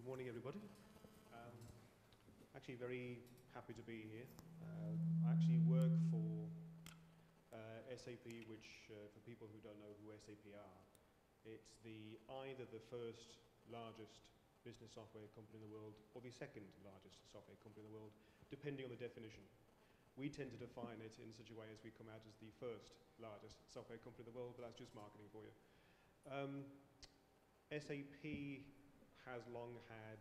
Good morning, everybody. Actually very happy to be here. I actually work for SAP, which for people who don't know who SAP are, it's either the first largest business software company in the world or the second largest software company in the world, depending on the definition. We tend to define it in such a way as we come out as the first largest software company in the world, but that's just marketing for you. SAP has long had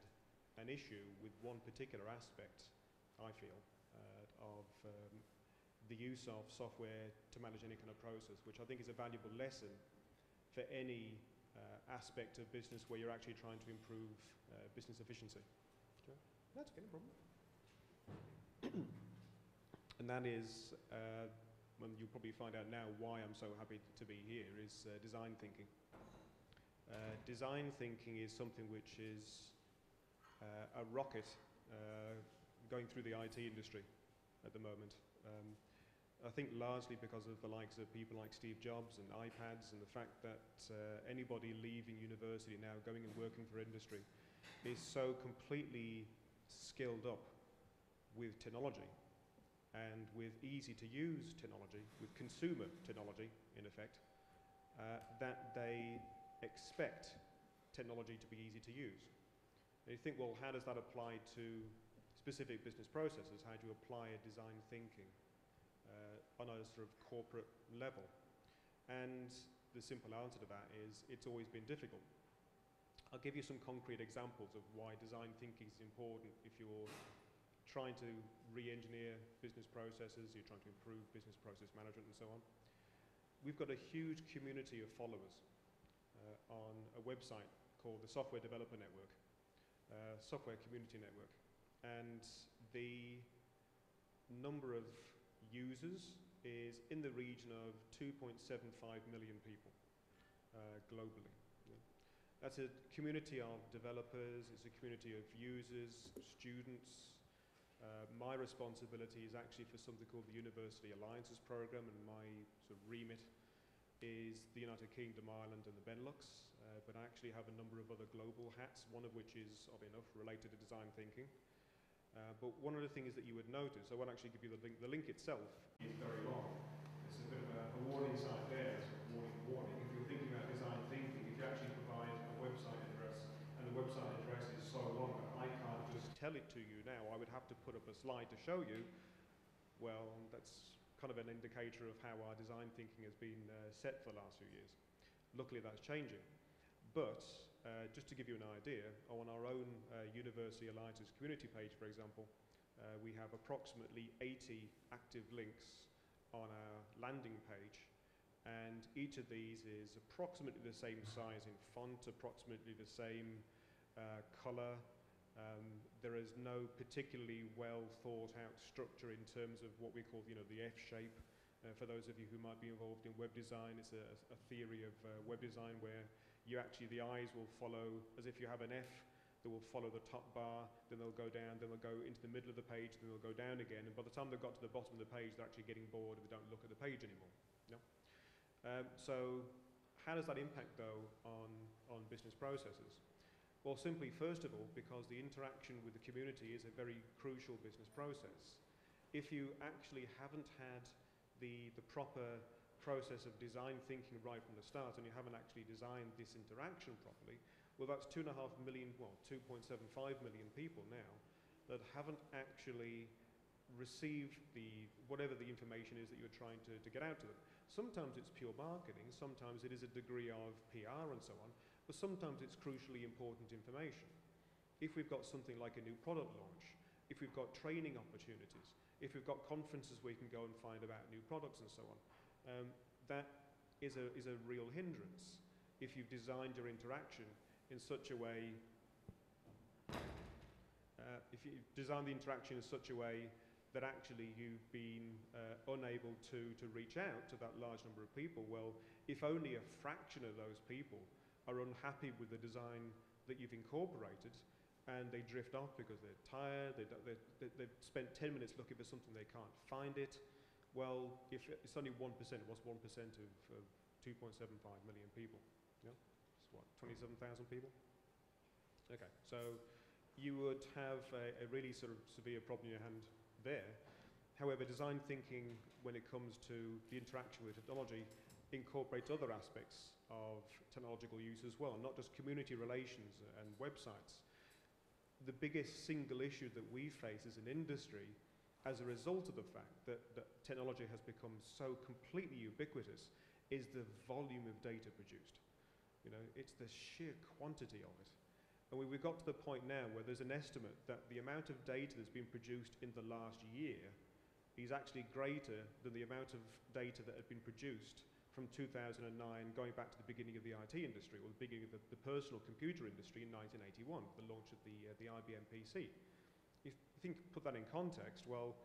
an issue with one particular aspect, I feel, of the use of software to manage any kind of process, which I think is a valuable lesson for any aspect of business where you're actually trying to improve business efficiency. Okay. That's okay, no problem. And that is, well, you'll probably find out now why I'm so happy to be here, is design thinking. Design thinking is something which is a rocket going through the IT industry at the moment. I think largely because of the likes of people like Steve Jobs and iPads and the fact that anybody leaving university now going and working for industry is so completely skilled up with technology and with easy to use technology, with consumer technology in effect, that they expect technology to be easy to use. And you think, well, how does that apply to specific business processes? How do you apply a design thinking on a sort of corporate level? And the simple answer to that is it's always been difficult. I'll give you some concrete examples of why design thinking is important if you're trying to re-engineer business processes, you're trying to improve business process management and so on. We've got a huge community of followers on a website called the Software Developer Network, Software Community Network. And the number of users is in the region of 2.75 million people globally. Yeah. That's a community of developers, it's a community of users, students. My responsibility is actually for something called the University Alliances Program, and my sort of remit is the United Kingdom, Ireland and the Benelux, but I actually have a number of other global hats, one of which is, oddly enough, related to design thinking. But one of the things that you would notice, I won't actually give you the link. The link itself is very long. There's a bit of a warning sign there, so warning. If you're thinking about design thinking, if you actually provide a website address, and the website address is so long that I can't just tell it to you now, I would have to put up a slide to show you, well, that's kind of an indicator of how our design thinking has been set for the last few years. Luckily that's changing. But just to give you an idea, on our own University Alliances community page, for example, we have approximately 80 active links on our landing page, and each of these is approximately the same size in font, approximately the same color. There is no particularly well thought out structure in terms of what we call, the F shape. For those of you who might be involved in web design, it's a theory of web design where the eyes will follow, as if you have an F, they will follow the top bar, then they'll go down, then they'll go into the middle of the page, then they'll go down again, and by the time they've got to the bottom of the page, they're actually getting bored and they don't look at the page anymore. No? So how does that impact, though, on business processes? Well, simply, first of all, because the interaction with the community is a very crucial business process. If you actually haven't had the proper process of design thinking right from the start, and you haven't actually designed this interaction properly, well, that's 2.5 million, well, 2.75 million people now that haven't actually received whatever the information is that you're trying to get out to them. Sometimes it's pure marketing, sometimes it is a degree of PR and so on, but sometimes it's crucially important information. If we've got something like a new product launch, if we've got training opportunities, if we've got conferences where you can go and find about new products and so on, that is a real hindrance if you've designed your interaction in such a way, if you design the interaction in such a way that actually you've been unable to reach out to that large number of people. Well, if only a fraction of those people are unhappy with the design that you've incorporated, and they drift off because they're tired, they've spent 10 minutes looking for something, they can't find it. Well, if it's only 1%, what's 1% of 2.75 million people? Yeah? It's what, 27,000 people? Okay, so you would have a really sort of severe problem in your hand there. However, design thinking, when it comes to the interaction with technology, incorporates other aspects of technological use as well, not just community relations and websites. The biggest single issue that we face as an industry as a result of the fact that technology has become so completely ubiquitous is the volume of data produced. You know, it's the sheer quantity of it. And we've got to the point now where there's an estimate that the amount of data that's been produced in the last year is actually greater than the amount of data that had been produced from 2009 going back to the beginning of the IT industry, or the beginning of the personal computer industry in 1981, the launch of the IBM PC. If you think, put that in context, well,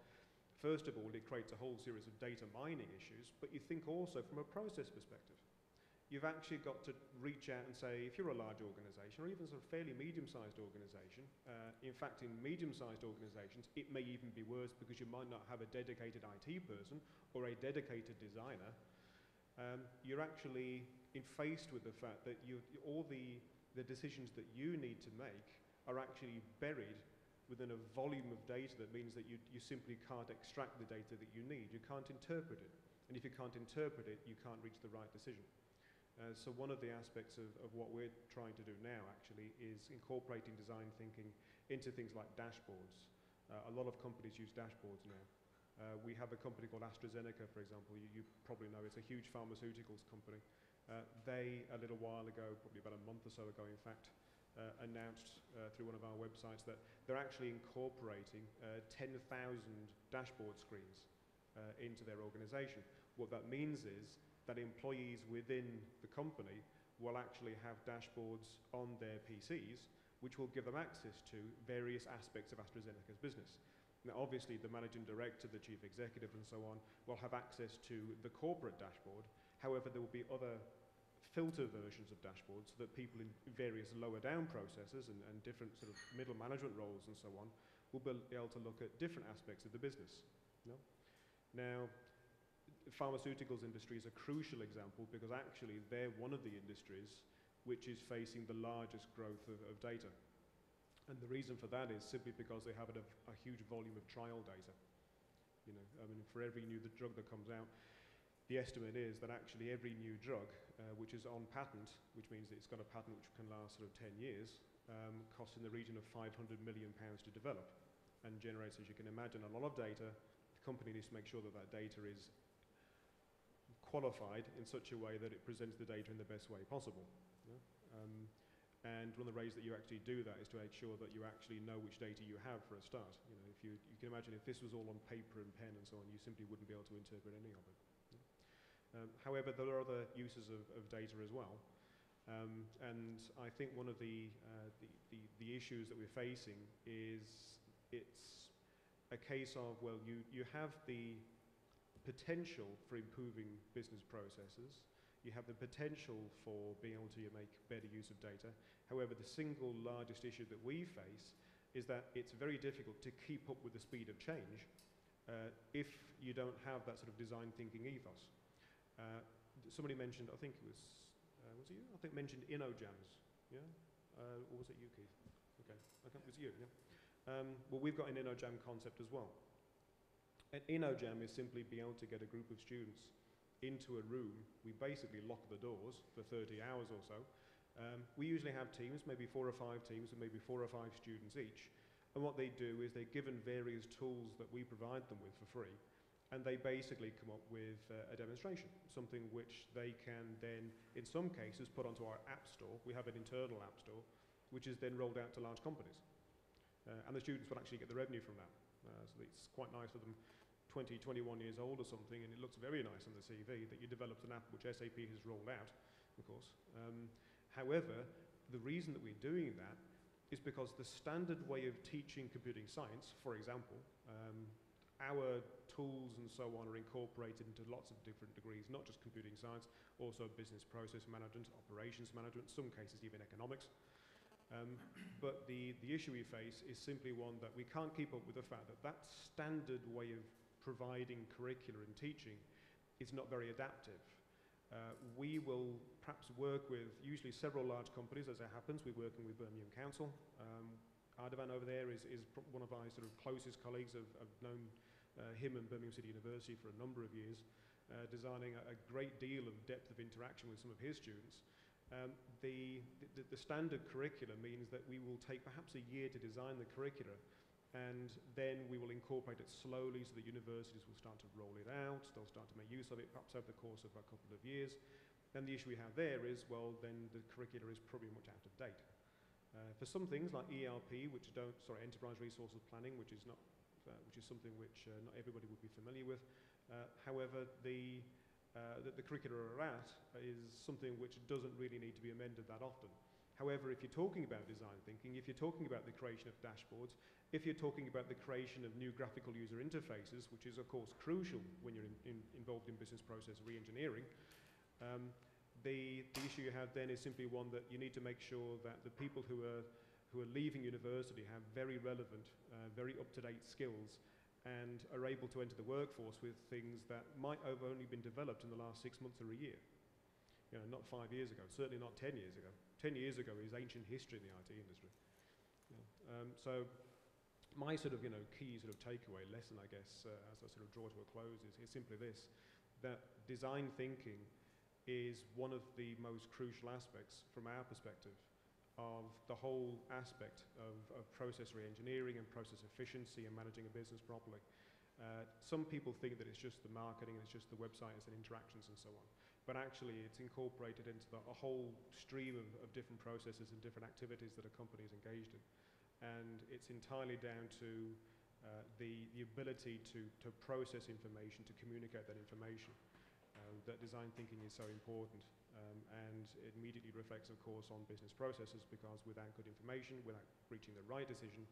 first of all, it creates a whole series of data mining issues, but you think also from a process perspective. You've actually got to reach out and say, if you're a large organization, or even a sort of fairly medium-sized organization, in fact, in medium-sized organizations, it may even be worse because you might not have a dedicated IT person or a dedicated designer. You're actually faced with the fact that all the decisions that you need to make are actually buried within a volume of data that means that you simply can't extract the data that you need. You can't interpret it. And if you can't interpret it, you can't reach the right decision. So one of the aspects of what we're trying to do now actually is incorporating design thinking into things like dashboards. A lot of companies use dashboards now. We have a company called AstraZeneca, for example. You probably know it's a huge pharmaceuticals company. They, a little while ago, probably about a month or so ago in fact, announced through one of our websites that they're actually incorporating 10,000 dashboard screens into their organization. What that means is that employees within the company will actually have dashboards on their PCs which will give them access to various aspects of AstraZeneca's business. Now obviously the managing director, the chief executive and so on will have access to the corporate dashboard. However, there will be other filter versions of dashboards so that people in various lower down processes and different sort of middle management roles and so on will be able to look at different aspects of the business. You know? Now, the pharmaceuticals industry is a crucial example because actually they're one of the industries which is facing the largest growth of data. And the reason for that is simply because they have a huge volume of trial data. You know, I mean, for every new drug that comes out, the estimate is that actually every new drug which is on patent, which means that it's got a patent which can last sort of 10 years, costs in the region of £500 million to develop and generates, as you can imagine, a lot of data. The company needs to make sure that that data is qualified in such a way that it presents the data in the best way possible. Yeah? And one of the ways that you actually do that is to make sure that you actually know which data you have for a start. You know, if you can imagine if this was all on paper and pen and so on, you simply wouldn't be able to interpret any of it. Yeah? However, there are other uses of data as well. And I think one of the issues that we're facing is it's a case of, well, you have the potential for improving business processes. You have the potential for being able to make better use of data. However, the single largest issue that we face is that it's very difficult to keep up with the speed of change if you don't have that sort of design thinking ethos. Somebody mentioned, I think it was it you? I think mentioned InnoJams, yeah? Or was it you, Keith? Okay, it was you, yeah? Well, we've got an InnoJam concept as well. An InnoJam is simply being able to get a group of students into a room. We basically lock the doors for 30 hours or so. We usually have teams, maybe 4 or 5 teams, and maybe 4 or 5 students each. And what they do is they're given various tools that we provide them with for free. And they basically come up with a demonstration, something which they can then, in some cases, put onto our app store. We have an internal app store, which is then rolled out to large companies. And the students will actually get the revenue from that. So it's quite nice for them, 20, 21 years old or something, and it looks very nice on the CV that you developed an app which SAP has rolled out, of course. However, the reason that we're doing that is because the standard way of teaching computing science, for example, our tools and so on are incorporated into lots of different degrees, not just computing science, also business process management, operations management, some cases even economics. But the issue we face is simply one that we can't keep up with the fact that that standard way of providing curricula and teaching is not very adaptive. We will perhaps work with usually several large companies, as it happens. We're working with Birmingham Council. Ardavan over there is one of my sort of closest colleagues. I've known him and Birmingham City University for a number of years, designing a great deal of depth of interaction with some of his students. The standard curriculum means that we will take perhaps a year to design the curricula, and then we will incorporate it slowly so that universities will start to roll it out. They'll start to make use of it perhaps over the course of a couple of years. And the issue we have there is, well, then the curricula is probably much out of date. For some things like ERP, enterprise resources planning, which is something which not everybody would be familiar with. However, the curricula are at is something which doesn't really need to be amended that often. However, if you're talking about design thinking, if you're talking about the creation of dashboards, if you're talking about the creation of new graphical user interfaces, which is of course crucial when you're involved in business process re-engineering, the issue you have then is simply one that you need to make sure that the people who are leaving university have very relevant, very up-to-date skills and are able to enter the workforce with things that might have only been developed in the last 6 months or a year. You know, not 5 years ago, certainly not 10 years ago. 10 years ago is ancient history in the IT industry. So my sort of, key sort of takeaway lesson, I guess, as I sort of draw to a close is simply this, that design thinking is one of the most crucial aspects from our perspective of the whole aspect of process re-engineering and process efficiency and managing a business properly. Some people think that it's just the marketing and it's just the websites and interactions and so on. But actually it's incorporated into a whole stream of different processes and different activities that a company is engaged in. And it's entirely down to the ability to process information, to communicate that information. That design thinking is so important, and it immediately reflects, of course, on business processes, because without good information, without reaching the right decision,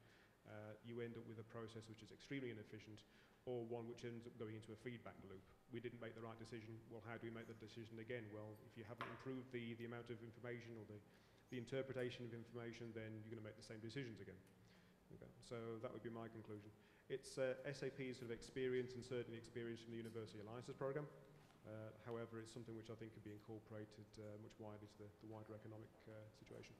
you end up with a process which is extremely inefficient, or one which ends up going into a feedback loop. We didn't make the right decision. Well, how do we make the decision again? Well, if you haven't improved the amount of information or the interpretation of information, then you're going to make the same decisions again. Okay. So that would be my conclusion. It's SAP's sort of experience, and certainly experience from the University Alliances program. However, it's something which I think could be incorporated much widely to the wider economic situation.